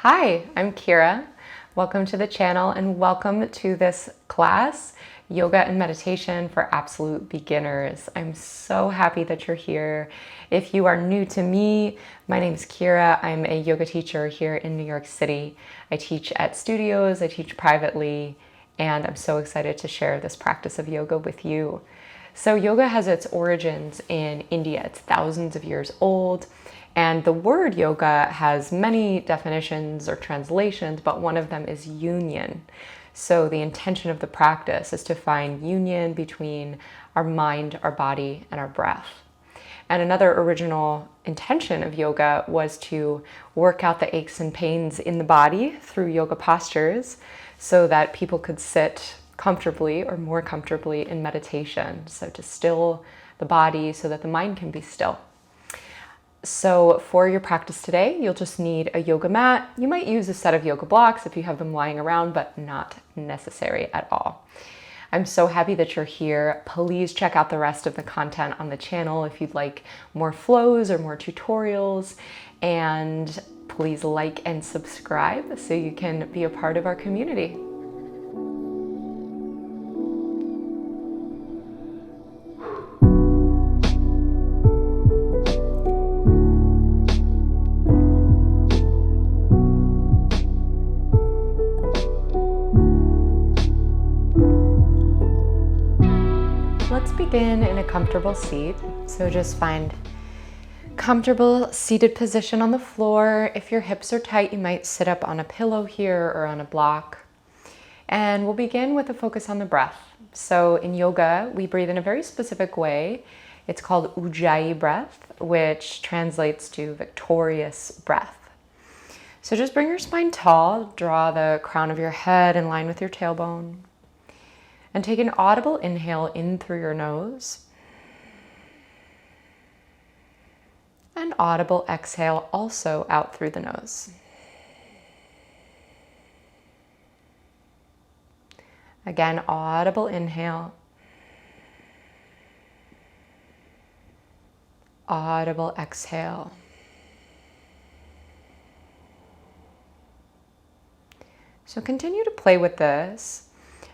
Hi, I'm Kira. Welcome to the channel and welcome to this class, Yoga and Meditation for Absolute Beginners. I'm so happy that you're here. If you are new to me, my name is Kira. I'm a yoga teacher here in New York City. I teach at studios, I teach privately, and I'm so excited to share this practice of yoga with you. So yoga has its origins in India. It's thousands of years old. And the word yoga has many definitions or translations, but one of them is union. So the intention of the practice is to find union between our mind, our body, and our breath. And another original intention of yoga was to work out the aches and pains in the body through yoga postures so that people could sit comfortably or more comfortably in meditation. So to still the body so that the mind can be still. So for your practice today, you'll just need a yoga mat. You might use a set of yoga blocks if you have them lying around, but not necessary at all. I'm so happy that you're here. Please check out the rest of the content on the channel if you'd like more flows or more tutorials. And please like and subscribe so you can be a part of our community. Let's begin in a comfortable seat. So just find comfortable seated position on the floor. If your hips are tight, you might sit up on a pillow here or on a block. And we'll begin with a focus on the breath. So in yoga, we breathe in a very specific way. It's called Ujjayi breath, which translates to victorious breath. So just bring your spine tall, draw the crown of your head in line with your tailbone. And take an audible inhale in through your nose. And audible exhale also out through the nose. Again, audible inhale. Audible exhale. So continue to play with this.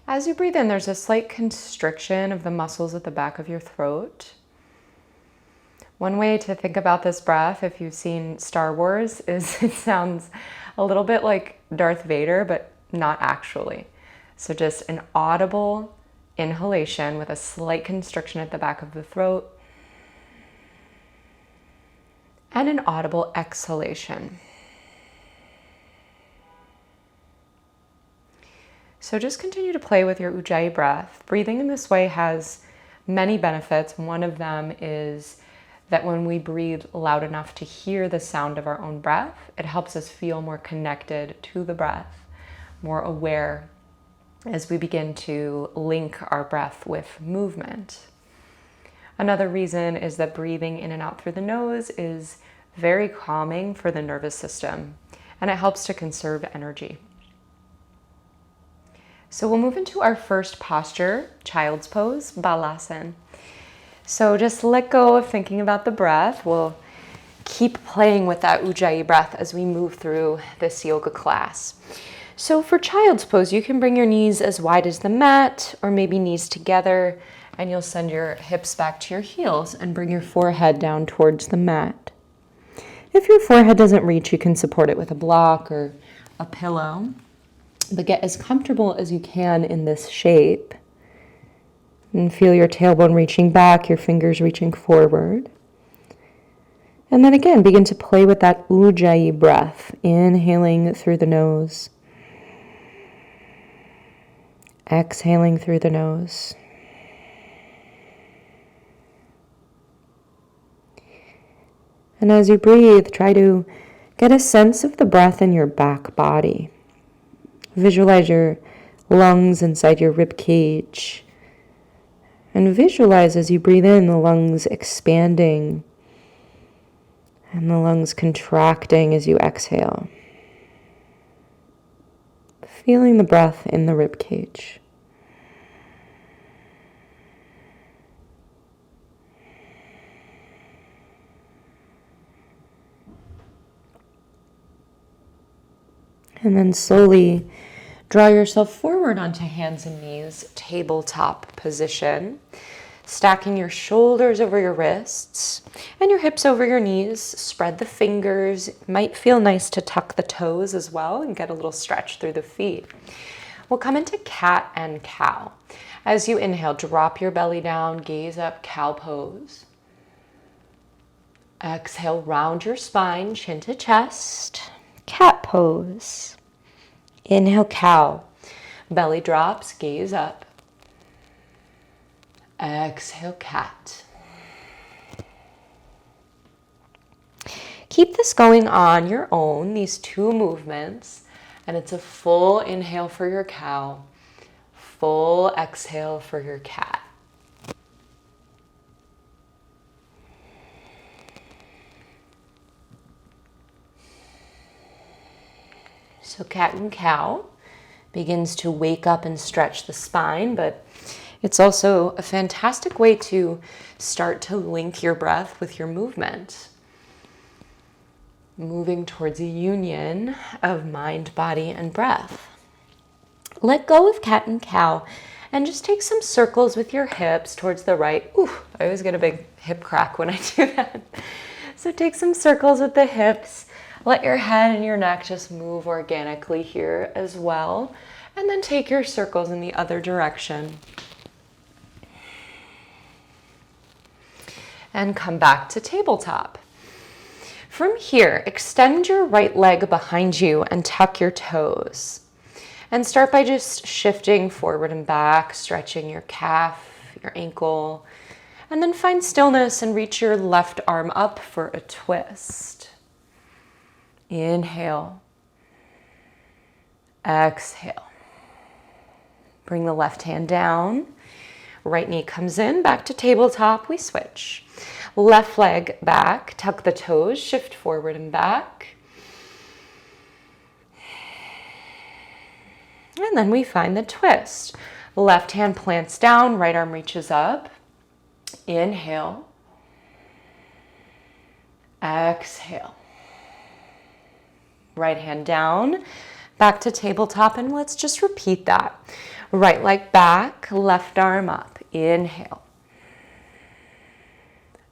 As you breathe in, there's a slight constriction of the muscles at the back of your throat. One way to think about this breath, if you've seen Star Wars, is it sounds a little bit like Darth Vader, but not actually. So just an audible inhalation with a slight constriction at the back of the throat, and an audible exhalation. So just continue to play with your Ujjayi breath. Breathing in this way has many benefits. One of them is that when we breathe loud enough to hear the sound of our own breath, it helps us feel more connected to the breath, more aware as we begin to link our breath with movement. Another reason is that breathing in and out through the nose is very calming for the nervous system, and it helps to conserve energy. So we'll move into our first posture, child's pose, balasana. So just let go of thinking about the breath. We'll keep playing with that Ujjayi breath as we move through this yoga class. So for child's pose, you can bring your knees as wide as the mat, or maybe knees together, and you'll send your hips back to your heels and bring your forehead down towards the mat. If your forehead doesn't reach, you can support it with a block or a pillow. But get as comfortable as you can in this shape. And feel your tailbone reaching back, your fingers reaching forward. And then again, begin to play with that Ujjayi breath, inhaling through the nose, exhaling through the nose. And as you breathe, try to get a sense of the breath in your back body. Visualize your lungs inside your rib cage. And visualize as you breathe in the lungs expanding and the lungs contracting as you exhale. Feeling the breath in the rib cage. And then slowly draw yourself forward onto hands and knees, tabletop position. Stacking your shoulders over your wrists and your hips over your knees. Spread the fingers. It might feel nice to tuck the toes as well and get a little stretch through the feet. We'll come into cat and cow. As you inhale, drop your belly down, gaze up, cow pose. Exhale, round your spine, chin to chest, cat pose. Inhale, cow. Belly drops, gaze up. Exhale, cat. Keep this going on your own, these two movements, and it's a full inhale for your cow, full exhale for your cat. So cat and cow begins to wake up and stretch the spine, but it's also a fantastic way to start to link your breath with your movement. Moving towards a union of mind, body, and breath. Let go of cat and cow and just take some circles with your hips towards the right. Ooh, I always get a big hip crack when I do that. So take some circles with the hips. Let your head and your neck just move organically here as well. And then take your circles in the other direction. And come back to tabletop. From here, extend your right leg behind you and tuck your toes. And start by just shifting forward and back, stretching your calf, your ankle, and then find stillness and reach your left arm up for a twist. Inhale. Exhale. Bring the left hand down. Right knee comes in, back to tabletop, we switch. Left leg back, tuck the toes, shift forward and back. And then we find the twist. Left hand plants down, right arm reaches up. Inhale. Exhale. Right hand down, back to tabletop, and let's just repeat that. Right leg back, left arm up. Inhale.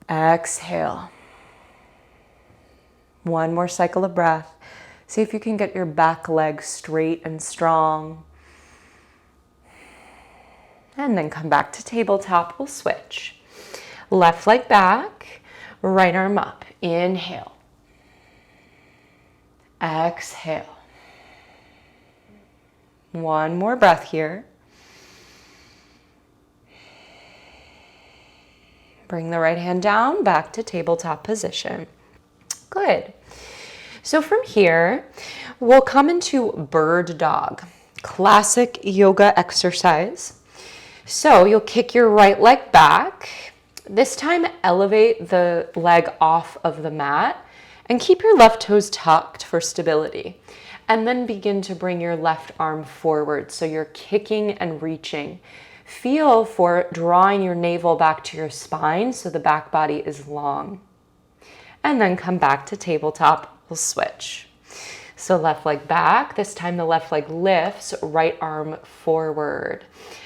Exhale. One more cycle of breath. See if you can get your back leg straight and strong. And then come back to tabletop. We'll switch. Left leg back, right arm up. Inhale. Exhale. One more breath here. Bring the right hand down, back to tabletop position. Good. So from here, we'll come into bird dog, classic yoga exercise. So you'll kick your right leg back. This time, elevate the leg off of the mat and keep your left toes tucked for stability. And then begin to bring your left arm forward. So you're kicking and reaching. Feel for drawing your navel back to your spine so the back body is long. And then come back to tabletop. We'll switch. So left leg back. This time the left leg lifts, right arm forward.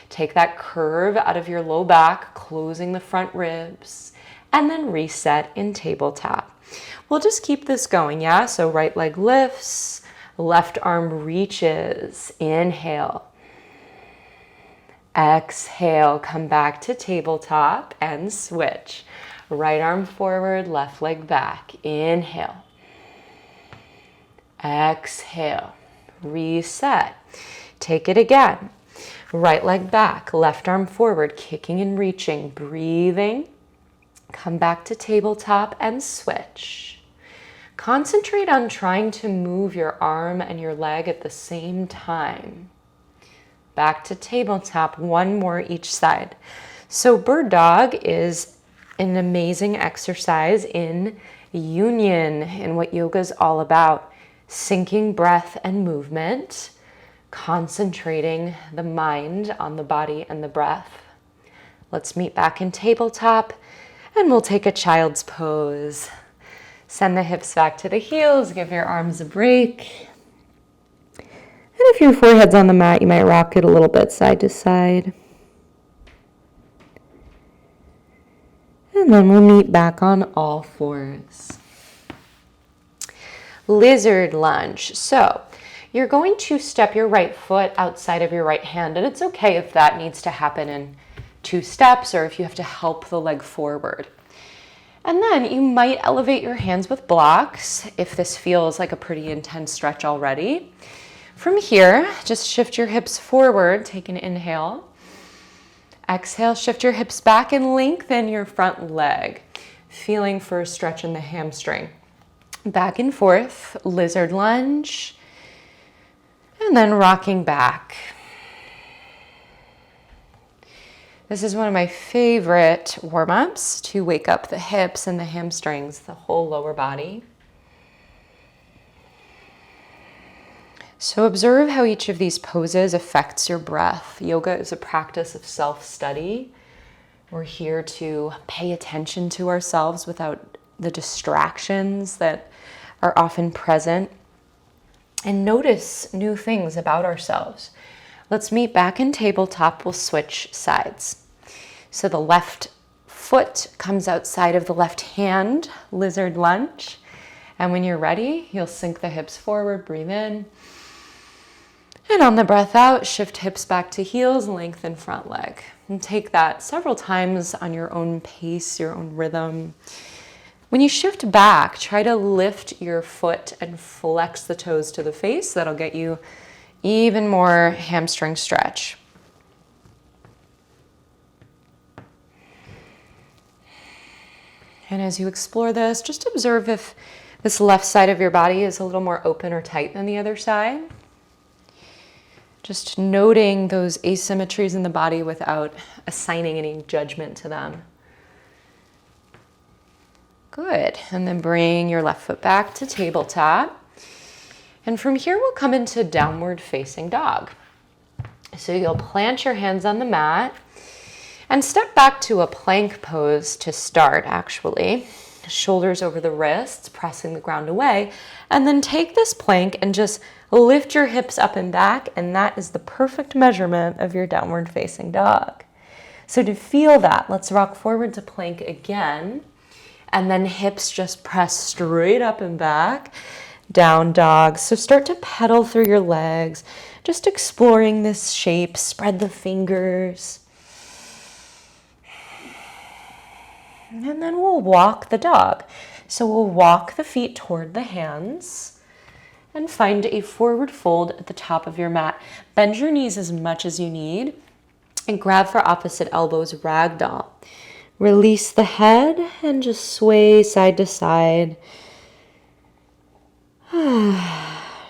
Take that curve out of your low back, closing the front ribs, and then reset in tabletop. We'll just keep this going, yeah? So right leg lifts, left arm reaches. Inhale. Exhale, come back to tabletop and switch. Right arm forward, left leg back. Inhale. Exhale. Reset. Take it again. Right leg back, left arm forward, kicking and reaching, breathing. Come back to tabletop and switch. Concentrate on trying to move your arm and your leg at the same time. Back to tabletop, one more each side. So bird dog is an amazing exercise in union, in what yoga is all about. Syncing breath and movement, concentrating the mind on the body and the breath. Let's meet back in tabletop, and we'll take a child's pose. Send the hips back to the heels, give your arms a break. if your forehead's on the mat, you might rock it a little bit side to side. And then we'll meet back on all fours. Lizard lunge. So you're going to step your right foot outside of your right hand, and it's okay if that needs to happen in 2 steps or if you have to help the leg forward. And then you might elevate your hands with blocks if this feels like a pretty intense stretch already. From here, just shift your hips forward, take an inhale. Exhale, shift your hips back and lengthen your front leg, feeling for a stretch in the hamstring. Back and forth, lizard lunge, and then rocking back. This is one of my favorite warm-ups to wake up the hips and the hamstrings, the whole lower body. So observe how each of these poses affects your breath. Yoga is a practice of self-study. We're here to pay attention to ourselves without the distractions that are often present, and notice new things about ourselves. Let's meet back in tabletop. We'll switch sides. So the left foot comes outside of the left hand, lizard lunge. And when you're ready, you'll sink the hips forward, breathe in. And on the breath out, shift hips back to heels, lengthen front leg. And take that several times on your own pace, your own rhythm. When you shift back, try to lift your foot and flex the toes to the face. That'll get you even more hamstring stretch. And as you explore this, just observe if this left side of your body is a little more open or tight than the other side. Just noting those asymmetries in the body without assigning any judgment to them. Good. And then bring your left foot back to tabletop. And from here, we'll come into downward facing dog. So you'll plant your hands on the mat and step back to a plank pose to start, actually. Shoulders over the wrists, pressing the ground away. And then take this plank and just lift your hips up and back, and that is the perfect measurement of your downward facing dog. So to feel that, let's rock forward to plank again. And then hips just press straight up and back. Down dog. So start to pedal through your legs, just exploring this shape. Spread the fingers. And then we'll walk the dog. So we'll walk the feet toward the hands and find a forward fold at the top of your mat. Bend your knees as much as you need and grab for opposite elbows, ragdoll. Release the head and just sway side to side.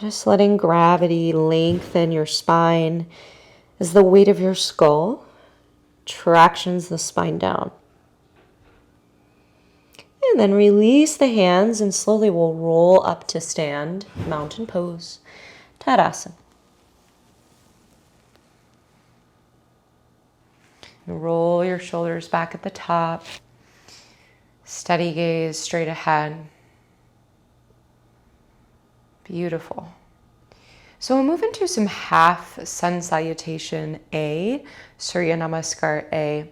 Just letting gravity lengthen your spine as the weight of your skull tractions the spine down. And then release the hands and slowly we'll roll up to stand, mountain pose, Tadasana. Roll your shoulders back at the top. Steady gaze straight ahead. Beautiful. So we'll move into some half sun salutation A, Surya Namaskar A.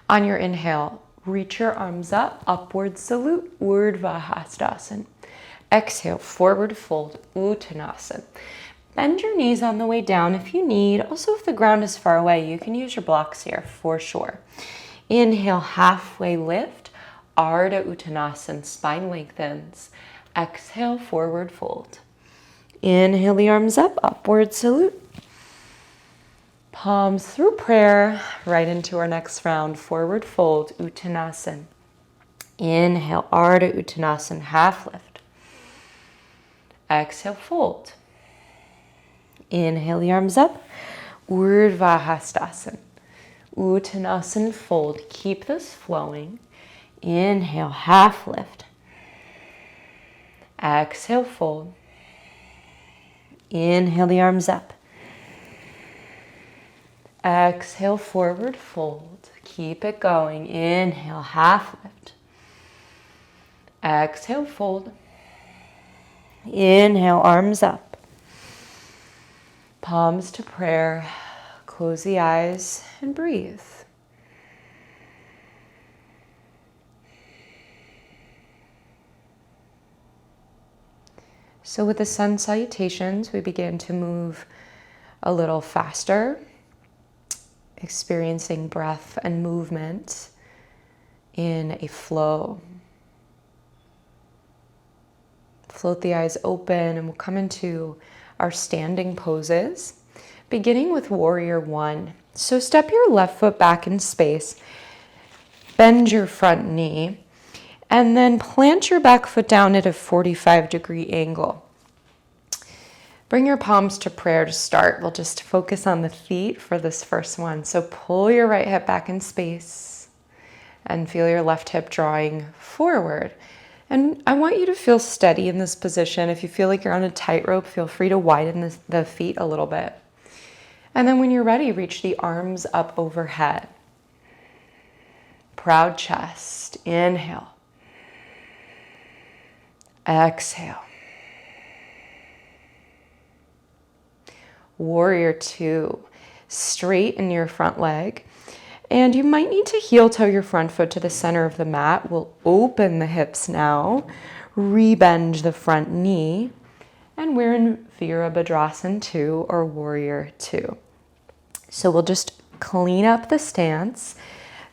On your inhale, reach your arms up, upward salute, Urdhva Hastasana. Exhale, forward fold, Uttanasana. Bend your knees on the way down if you need. Also, if the ground is far away, you can use your blocks here for sure. Inhale, halfway lift, Ardha Uttanasana, spine lengthens. Exhale, forward fold. Inhale the arms up, upward salute. Palms through prayer, right into our next round, forward fold, Uttanasana. Inhale, Ardha Uttanasana, half lift. Exhale, fold. Inhale the arms up, Urdhva Hastasana. Uttanasana, fold. Keep this flowing. Inhale, half lift. Exhale, fold. Inhale the arms up. Exhale, forward fold. Keep it going. Inhale, half lift. Exhale, fold. Inhale, arms up. Palms to prayer. Close the eyes and breathe. So with the sun salutations, we begin to move a little faster, experiencing breath and movement in a flow. Float the eyes open and we'll come into our standing poses, beginning with warrior one. So step your left foot back in space, bend your front knee, and then plant your back foot down at a 45-degree angle. Bring your palms to prayer to start. We'll just focus on the feet for this first one. So pull your right hip back in space and feel your left hip drawing forward. And I want you to feel steady in this position. If you feel like you're on a tightrope, feel free to widen the feet a little bit. And then when you're ready, reach the arms up overhead. Proud chest. Inhale. Exhale. Warrior two. Straighten your front leg. And you might need to heel toe your front foot to the center of the mat. We'll open the hips now. Rebend the front knee. And we're in Virabhadrasana 2 or Warrior 2. So we'll just clean up the stance.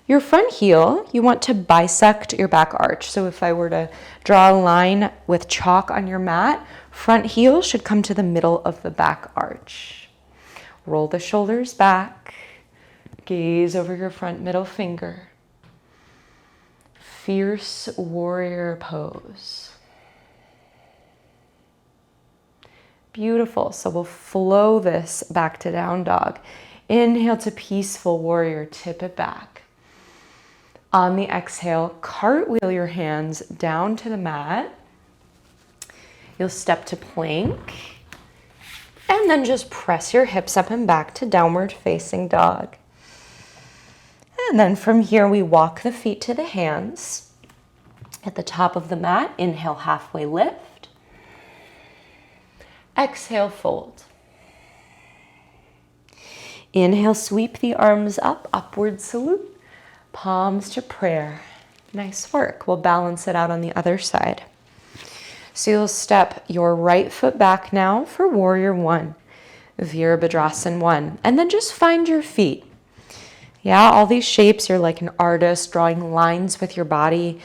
Your front heel, you want to bisect your back arch. So if I were to draw a line with chalk on your mat, front heel should come to the middle of the back arch. Roll the shoulders back. Gaze over your front middle finger. Fierce warrior pose. Beautiful. So we'll flow this back to down dog. Inhale to peaceful warrior, tip it back. On the exhale, cartwheel your hands down to the mat. You'll step to plank. And then just press your hips up and back to downward facing dog. And then from here, we walk the feet to the hands. At the top of the mat, inhale, halfway lift. Exhale, fold. Inhale, sweep the arms up, upward salute. Palms to prayer. Nice work. We'll balance it out on the other side. So you'll step your right foot back now for warrior one, Virabhadrasana 1. And then just find your feet. Yeah, all these shapes, you're like an artist drawing lines with your body,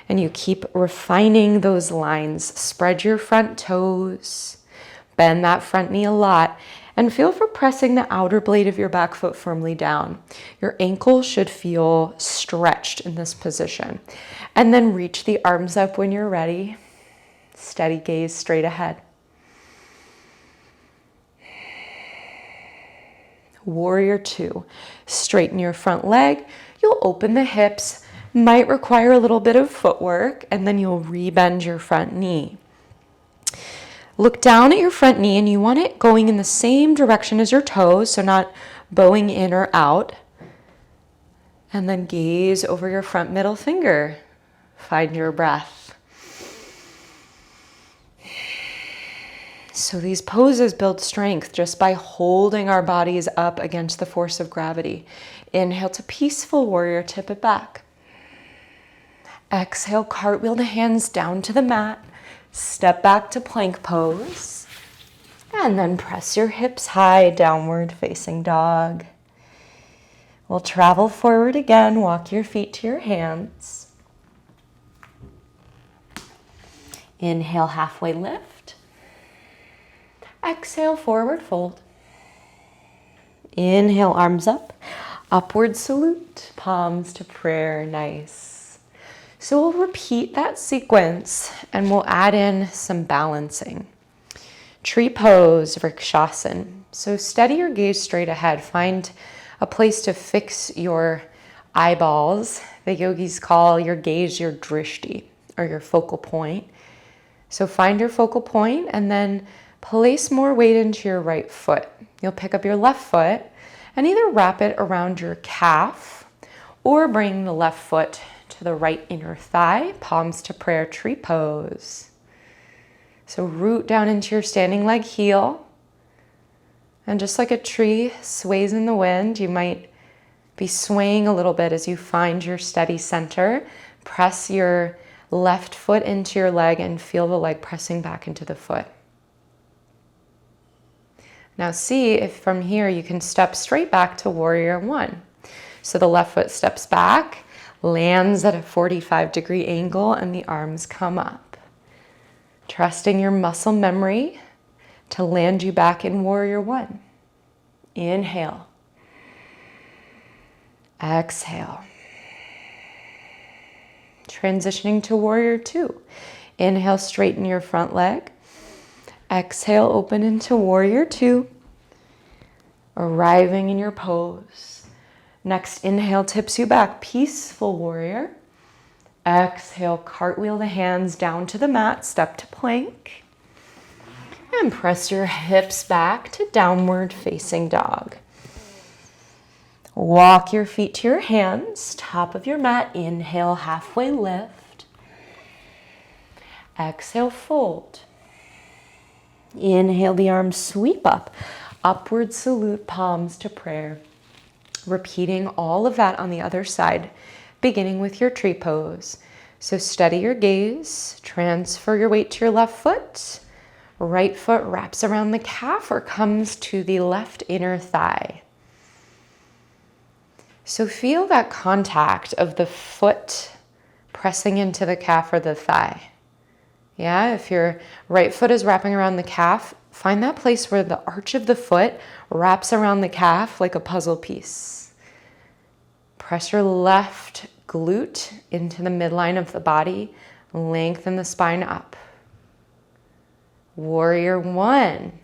and you keep refining those lines. Spread your front toes, bend that front knee a lot, and feel for pressing the outer blade of your back foot firmly down. Your ankle should feel stretched in this position. And then reach the arms up when you're ready. Steady gaze straight ahead. Warrior two. Straighten your front leg. You'll open the hips. Might require a little bit of footwork, and then you'll rebend your front knee. Look down at your front knee, and you want it going in the same direction as your toes, so not bowing in or out. And then gaze over your front middle finger. Find your breath. So these poses build strength just by holding our bodies up against the force of gravity. Inhale to peaceful warrior, tip it back. Exhale, cartwheel the hands down to the mat. Step back to plank pose. And then press your hips high, downward facing dog. We'll travel forward again. Walk your feet to your hands. Inhale, halfway lift. Exhale, forward fold. Inhale, arms up. Upward salute. Palms to prayer. Nice. So we'll repeat that sequence and we'll add in some balancing. Tree pose, Vrikshasana. So steady your gaze straight ahead. Find a place to fix your eyeballs. The yogis call your gaze your drishti, or your focal point. So find your focal point and then place more weight into your right foot. You'll pick up your left foot and either wrap it around your calf or bring the left foot to the right inner thigh, palms to prayer, tree pose. So root down into your standing leg heel And just like a tree sways in the wind, you might be swaying a little bit as you find your steady center. Press your left foot into your leg and feel the leg pressing back into the foot. Now see if from here you can step straight back to warrior one. So the left foot steps back, lands at a 45-degree angle, and the arms come up. Trusting your muscle memory to land you back in warrior one. Inhale. Exhale. Transitioning to warrior two. Inhale, straighten your front leg. Exhale, open into warrior two. Arriving in your pose. Next inhale tips you back, peaceful warrior. Exhale, cartwheel the hands down to the mat, step to plank. And press your hips back to downward facing dog. Walk your feet to your hands, top of your mat. Inhale, halfway lift. Exhale, fold. Inhale, the arms sweep up. Upward salute, palms to prayer. Repeating all of that on the other side, beginning with your tree pose. So steady your gaze, transfer your weight to your left foot. Right foot wraps around the calf or comes to the left inner thigh. So feel that contact of the foot pressing into the calf or the thigh. Yeah, if your right foot is wrapping around the calf, find that place where the arch of the foot wraps around the calf like a puzzle piece. Press your left glute into the midline of the body. Lengthen the spine up. Warrior one.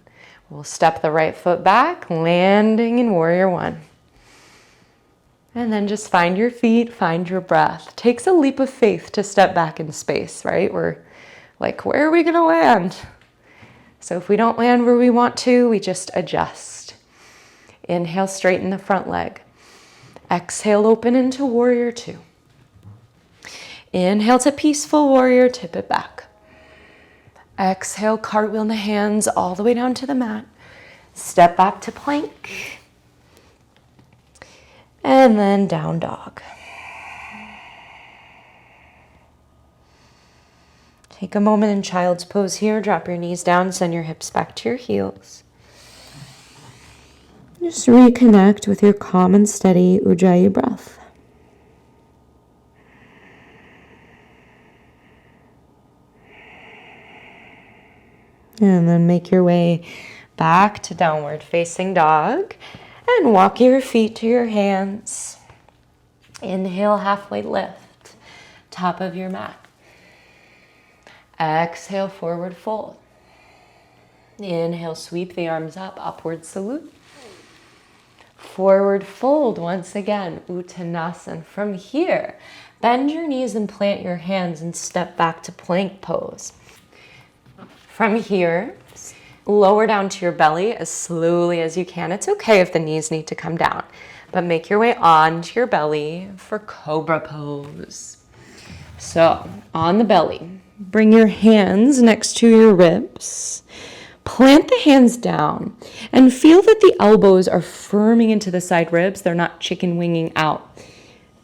We'll step the right foot back, landing in warrior one. And then just find your feet, find your breath. Takes a leap of faith to step back in space, right? We're like, where are we gonna land? So if we don't land where we want to, we just adjust. Inhale, straighten the front leg. Exhale, open into warrior two. Inhale to peaceful warrior, tip it back. Exhale, cartwheel the hands all the way down to the mat. Step back to plank. And then down dog. Take a moment in child's pose here. Drop your knees down, send your hips back to your heels. Just reconnect with your calm and steady Ujjayi breath. And then make your way back to downward facing dog. And walk your feet to your hands. Inhale, halfway lift. Top of your mat. Exhale, forward fold. Inhale, sweep the arms up, upward salute. Forward fold once again, Uttanasana. From here, bend your knees and plant your hands and step back to plank pose. From here, lower down to your belly as slowly as you can. It's okay if the knees need to come down, but make your way onto your belly for cobra pose. So on the belly, bring your hands next to your ribs. Plant the hands down and feel that the elbows are firming into the side ribs. They're not chicken winging out.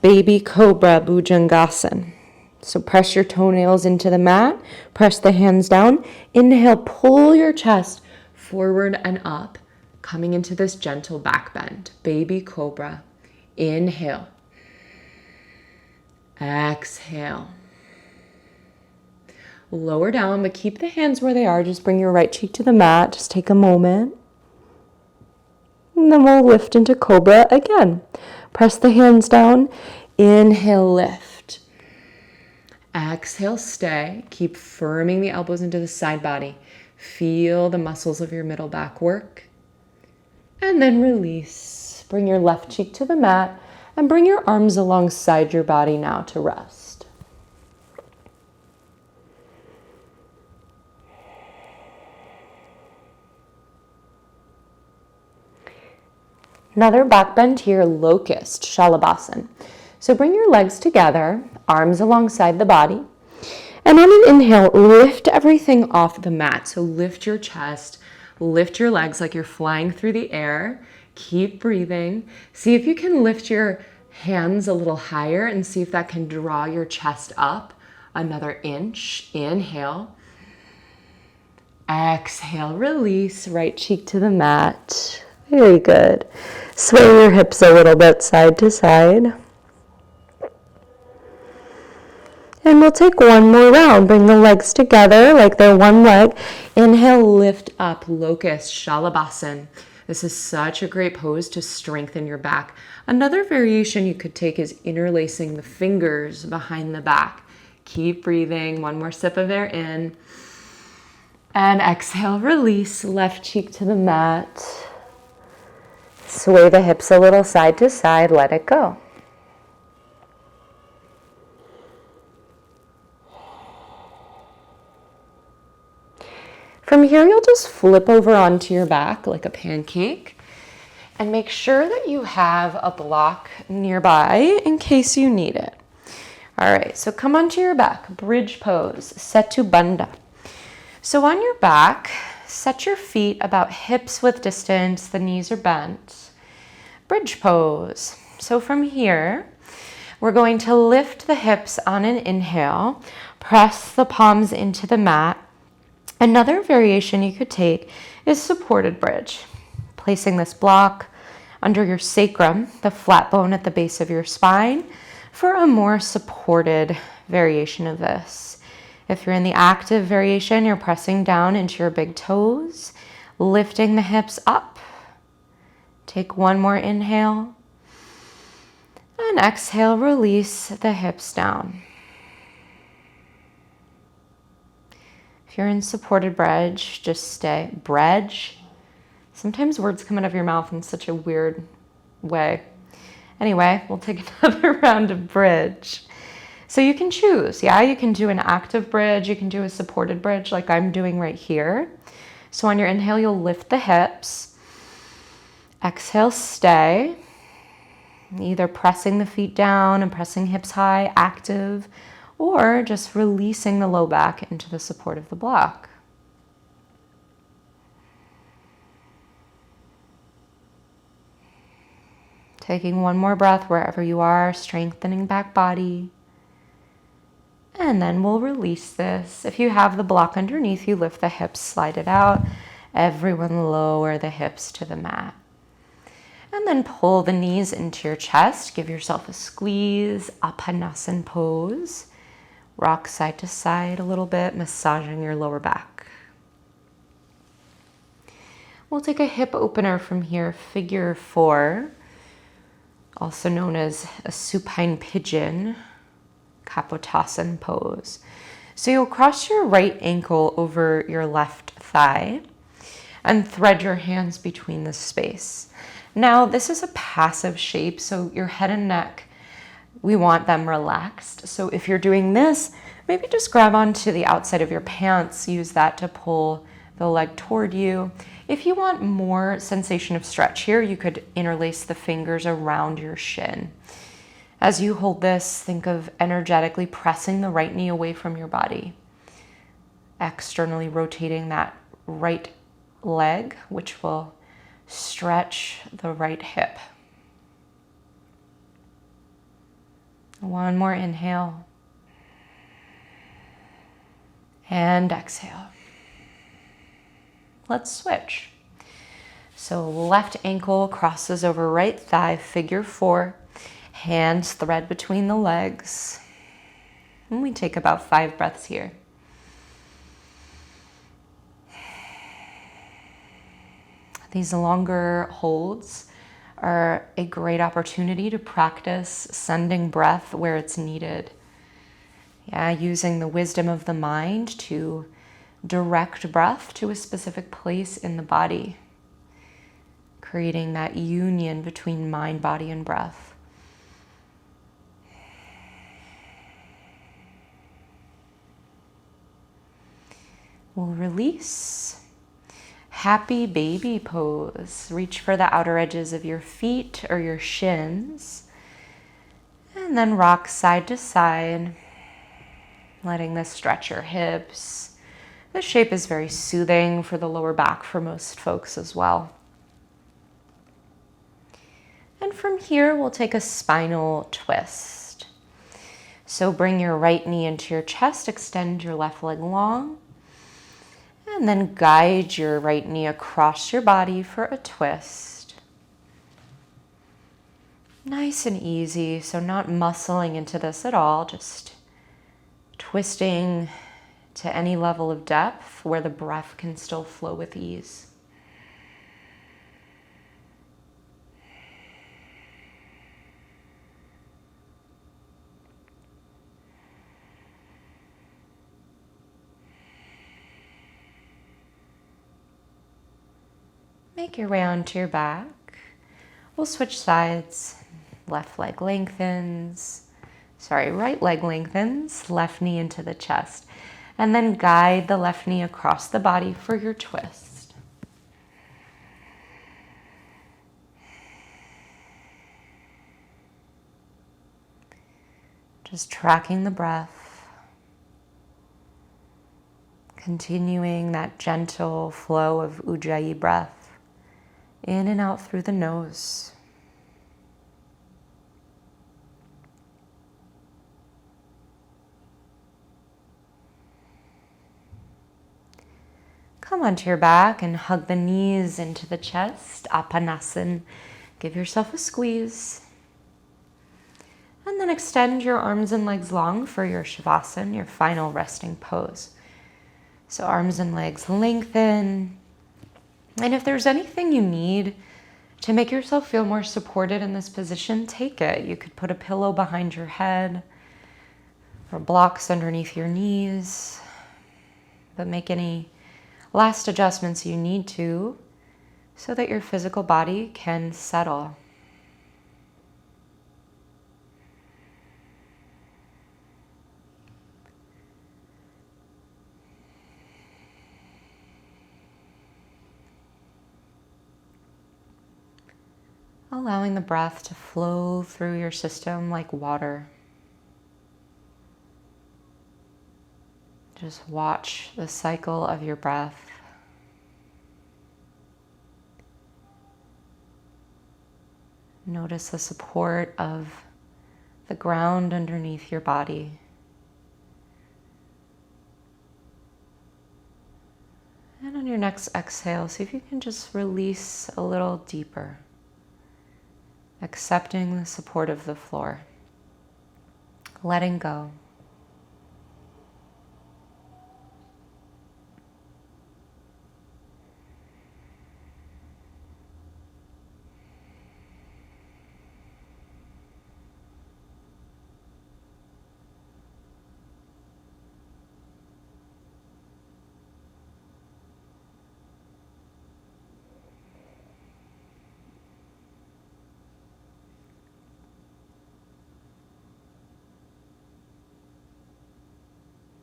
Baby cobra bhujangasana. So press your toenails into the mat. Press the hands down. Inhale, pull your chest forward and up, coming into this gentle back bend. Baby cobra. Inhale. Exhale. Lower down, but keep the hands where they are. Just bring your right cheek to the mat. Just take a moment. And then we'll lift into cobra again. Press the hands down. Inhale, lift. Exhale, stay. Keep firming the elbows into the side body. Feel the muscles of your middle back work. And then release. Bring your left cheek to the mat and bring your arms alongside your body now to rest. Another back bend here, locust, Shalabhasana. So bring your legs together, arms alongside the body. And on an inhale, lift everything off the mat. So lift your chest, Lift your legs like you're flying through the air. Keep breathing. See if you can lift your hands a little higher and see if that can draw your chest up another inch. Inhale. Exhale, release, right cheek to the mat. Very good. Sway your hips a little bit side to side. And we'll take one more round. Bring the legs together like they're one leg. Inhale, lift up, locust, shalabhasana. This is such a great pose to strengthen your back. Another variation you could take is interlacing the fingers behind the back. Keep breathing. One more sip of air in. And exhale, release, left cheek to the mat. Sway the hips a little side to side, let it go. From here, you'll just flip over onto your back like a pancake and make sure that you have a block nearby in case you need it. All right, so come onto your back, bridge pose, Setu Bandha. So on your back, set your feet about hips width distance, the knees are bent. Bridge pose. So from here, we're going to lift the hips on an inhale, press the palms into the mat. Another variation you could take is supported bridge. Placing this block under your sacrum, the flat bone at the base of your spine, for a more supported variation of this. If you're in the active variation, you're pressing down into your big toes, lifting the hips up. Take one more inhale. And exhale, release the hips down. If you're in supported bridge, just stay. Bridge. Sometimes words come out of your mouth in such a weird way. Anyway, we'll take another round of bridge. So you can choose, yeah? You can do an active bridge, you can do a supported bridge like I'm doing right here. So on your inhale, you'll lift the hips. Exhale, stay. Either pressing the feet down and pressing hips high, active, or just releasing the low back into the support of the block. Taking one more breath wherever you are, strengthening back body. And then we'll release this. If you have the block underneath you, lift the hips, slide it out. Everyone lower the hips to the mat. And then pull the knees into your chest. Give yourself a squeeze, Apanasana pose. Rock side to side a little bit, massaging your lower back. We'll take a hip opener from here, figure 4, also known as a supine pigeon, Kapotasana pose. So you'll cross your right ankle over your left thigh and thread your hands between the space. Now, this is a passive shape, so your head and neck, we want them relaxed. So if you're doing this, maybe just grab onto the outside of your pants, use that to pull the leg toward you. If you want more sensation of stretch here, you could interlace the fingers around your shin. As you hold this, think of energetically pressing the right knee away from your body, externally rotating that right leg, which will stretch the right hip. One more inhale. And exhale. Let's switch. So left ankle crosses over right thigh, figure 4. Hands thread between the legs. And we take about 5 breaths here. These longer holds are a great opportunity to practice sending breath where it's needed. Yeah, using the wisdom of the mind to direct breath to a specific place in the body, creating that union between mind, body, and breath. We'll release. Happy baby pose. Reach for the outer edges of your feet or your shins. And then rock side to side, letting this stretch your hips, This shape is very soothing for the lower back for most folks as well. And from here, we'll take a spinal twist. So bring your right knee into your chest, extend your left leg long, and then guide your right knee across your body for a twist. Nice and easy, so not muscling into this at all, just twisting to any level of depth where the breath can still flow with ease. Make your way onto your back. We'll switch sides. Right leg lengthens, left knee into the chest. And then guide the left knee across the body for your twist. Just tracking the breath. Continuing that gentle flow of Ujjayi breath in and out through the nose. Come onto your back and hug the knees into the chest, Apanasan. Give yourself a squeeze. And then extend your arms and legs long for your Shavasana, your final resting pose. So arms and legs lengthen. And if there's anything you need to make yourself feel more supported in this position, take it. You could put a pillow behind your head or blocks underneath your knees, but make any last adjustments you need to so that your physical body can settle. Allowing the breath to flow through your system like water. Just watch the cycle of your breath. Notice the support of the ground underneath your body. And on your next exhale, see if you can just release a little deeper, accepting the support of the floor, letting go.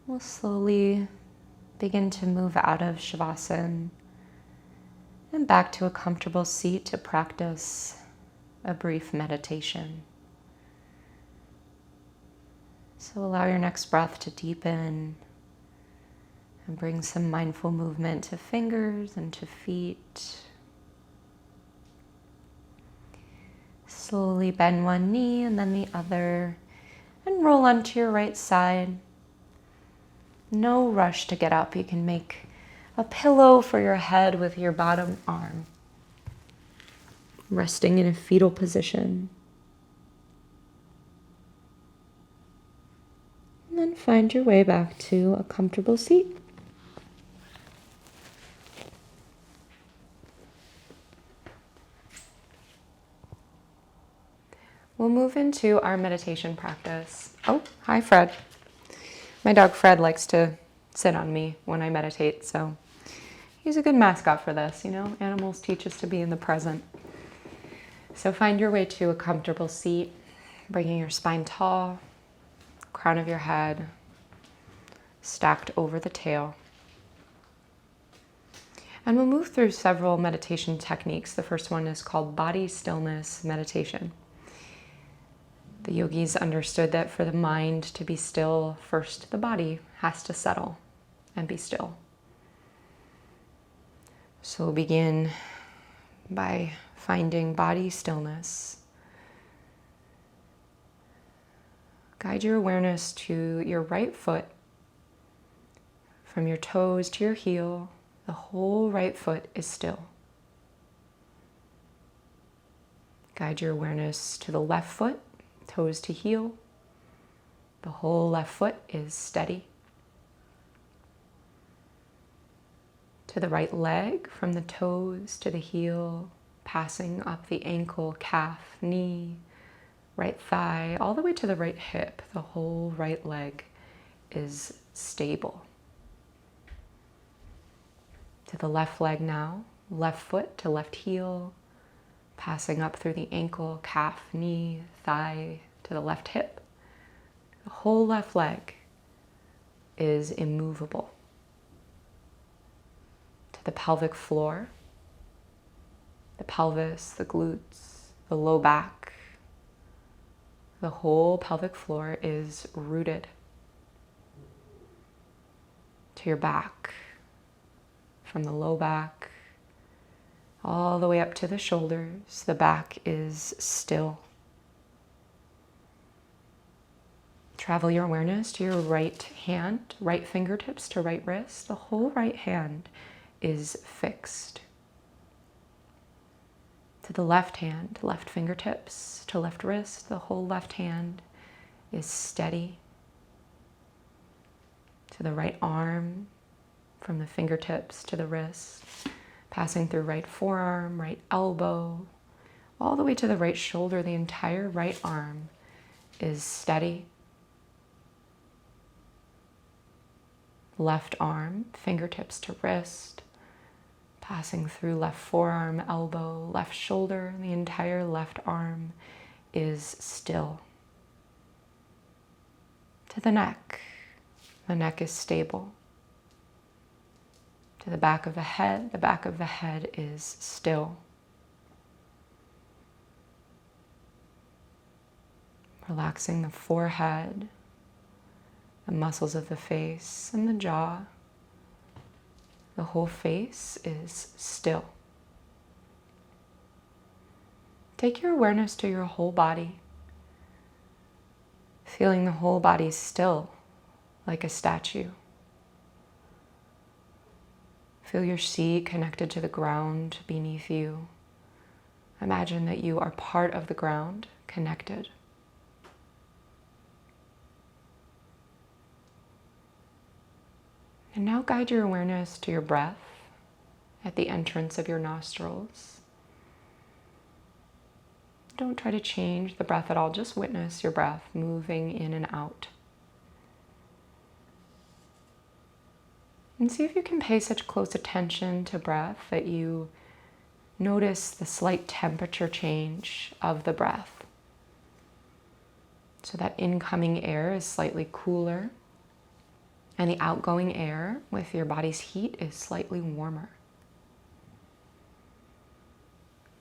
We'll slowly begin to move out of Shavasana and back to a comfortable seat to practice a brief meditation. So allow your next breath to deepen and bring some mindful movement to fingers and to feet. Slowly bend one knee and then the other and roll onto your right side. No rush to get up. You can make a pillow for your head with your bottom arm, resting in a fetal position. And then find your way back to a comfortable seat. We'll move into our meditation practice. Oh, hi, Fred. My dog Fred likes to sit on me when I meditate, so he's a good mascot for this, you know? Animals teach us to be in the present. So find your way to a comfortable seat, bringing your spine tall, crown of your head stacked over the tail. And we'll move through several meditation techniques. The first one is called body stillness meditation. The yogis understood that for the mind to be still, first the body has to settle and be still. So begin by finding body stillness. Guide your awareness to your right foot. From your toes to your heel, the whole right foot is still. Guide your awareness to the left foot, toes to heel. The whole left foot is steady. To the right leg, from the toes to the heel, passing up the ankle, calf, knee, right thigh, all the way to the right hip. The whole right leg is stable. To the left leg now, left foot to left heel, passing up through the ankle, calf, knee, thigh, to the left hip. The whole left leg is immovable. To the pelvic floor, the pelvis, the glutes, the low back. The whole pelvic floor is rooted. To your back, from the low back all the way up to the shoulders, the back is still. Travel your awareness to your right hand, right fingertips to right wrist. The whole right hand is fixed. To the left hand, left fingertips to left wrist. The whole left hand is steady. To the right arm, from the fingertips to the wrist, passing through right forearm, right elbow, all the way to the right shoulder. The entire right arm is steady. Left arm, fingertips to wrist, passing through left forearm, elbow, left shoulder. The entire left arm is still. To the neck is stable. To the back of the head is still. Relaxing the forehead, the muscles of the face and the jaw. The whole face is still. Take your awareness to your whole body, feeling the whole body still like a statue. Feel your seat connected to the ground beneath you. Imagine that you are part of the ground, connected. And now guide your awareness to your breath at the entrance of your nostrils. Don't try to change the breath at all, just witness your breath moving in and out. And see if you can pay such close attention to breath that you notice the slight temperature change of the breath. So that incoming air is slightly cooler, and the outgoing air with your body's heat is slightly warmer.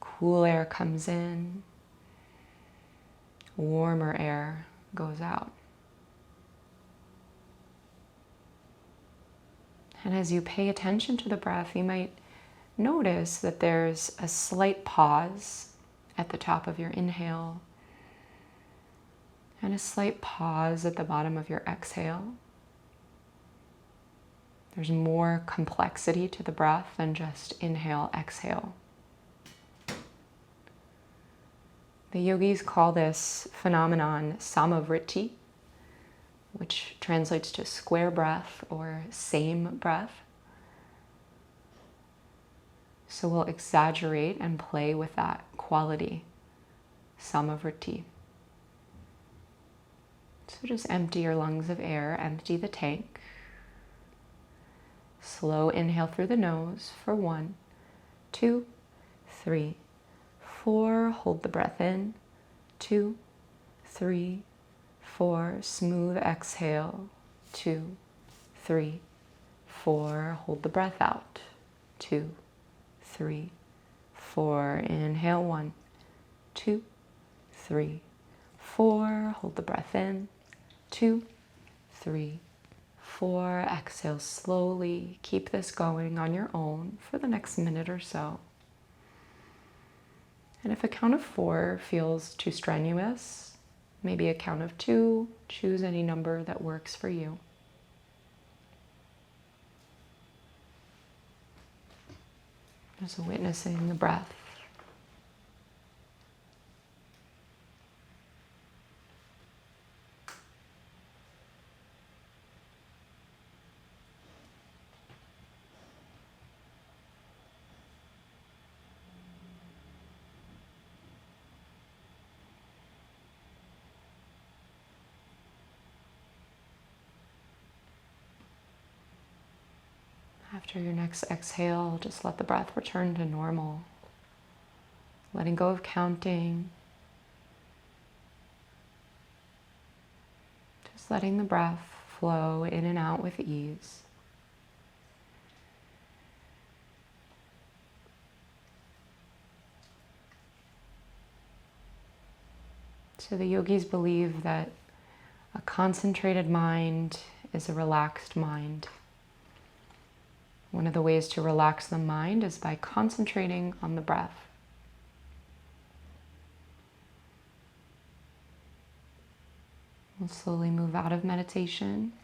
Cool air comes in, warmer air goes out. And as you pay attention to the breath, you might notice that there's a slight pause at the top of your inhale and a slight pause at the bottom of your exhale. There's more complexity to the breath than just inhale, exhale. The yogis call this phenomenon samavritti, which translates to square breath or same breath. So we'll exaggerate and play with that quality, samavritti. So just empty your lungs of air, empty the tank. Slow inhale through the nose for 1, 2, 3, 4. Hold the breath in. 2, 3, 4. Smooth exhale. 2, 3, 4. Hold the breath out. 2, 3, 4. Inhale. 1, 2, 3, 4. Hold the breath in. 2, 3, 4. Exhale slowly. Keep this going on your own for the next minute or so. And if a count of 4 feels too strenuous, maybe a count of 2, choose any number that works for you. Just witnessing the breath. After your next exhale, just let the breath return to normal. Letting go of counting. Just letting the breath flow in and out with ease. So the yogis believe that a concentrated mind is a relaxed mind. One of the ways to relax the mind is by concentrating on the breath. We'll slowly move out of meditation.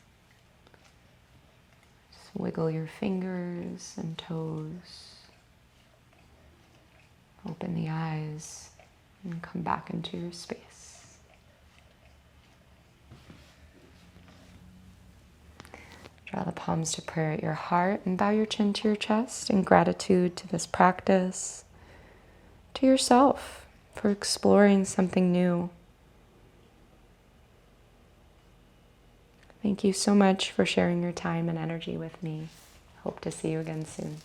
Just wiggle your fingers and toes. Open the eyes and come back into your space. Draw the palms to prayer at your heart and bow your chin to your chest in gratitude to this practice, to yourself for exploring something new. Thank you so much for sharing your time and energy with me. Hope to see you again soon.